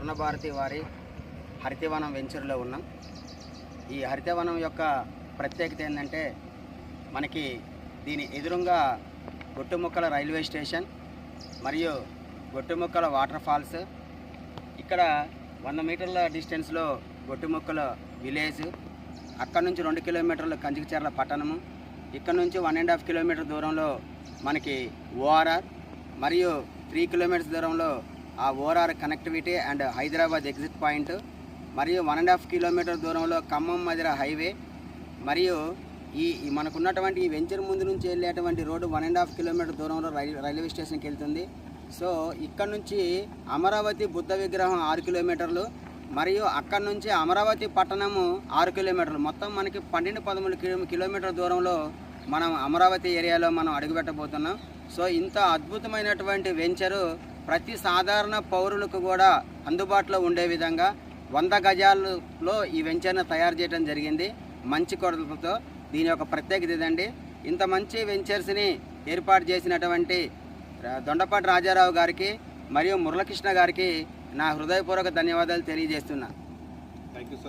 స్వర్ణభారతి వారి హరితవనం వెంచర్లో ఉన్నాం. ఈ హరితవనం యొక్క ప్రత్యేకత ఏంటంటే మనకి దీని ఎదురుగా గొట్టుముక్కల రైల్వే స్టేషన్ మరియు గొట్టుముక్కల వాటర్ ఫాల్స్, ఇక్కడ 100 మీటర్ల డిస్టెన్స్లో గొట్టుముక్కల విలేజ్, అక్కడ నుంచి 2 కిలోమీటర్ల కంచికచర్ల పట్టణము, ఇక్కడ నుంచి 1.5 కిలోమీటర్ దూరంలో మనకి ఓఆర్ఆర్ మరియు 3 కిలోమీటర్స్ దూరంలో ఆ ORR connectivity and Hyderabad exit point, మరియు 1.5 కిలోమీటర్ దూరంలో ఖమ్మం మధిర హైవే, మరియు ఈ మనకున్నటువంటి ఈ వెంచర్ ముందు నుంచి వెళ్ళేటువంటి రోడ్డు 1.5 కిలోమీటర్ దూరంలో రైల్వే స్టేషన్కి వెళ్తుంది. సో ఇక్కడ నుంచి అమరావతి బుద్ధ విగ్రహం 6 కిలోమీటర్లు, మరియు అక్కడ నుంచి అమరావతి పట్టణము 6 కిలోమీటర్లు, మొత్తం మనకి 12-13 కిలోమీటర్ల దూరంలో మనం అమరావతి ఏరియాలో మనం అడుగుపెట్టబోతున్నాం. సో ఇంత అద్భుతమైనటువంటి వెంచరు ప్రతి సాధారణ పౌరులకు కూడా అందుబాటులో ఉండే విధంగా 100 గజాలలో ఈ వెంచర్ను తయారు చేయడం జరిగింది మంచి కొరతతో. దీని యొక్క ప్రత్యేకత ఇదండి. ఇంత మంచి వెంచర్స్ని ఏర్పాటు చేసినటువంటి దొండపాటి రాజారావు గారికి మరియు మురళకృష్ణ గారికి నా హృదయపూర్వక ధన్యవాదాలు తెలియజేస్తున్నా. Thank you sir.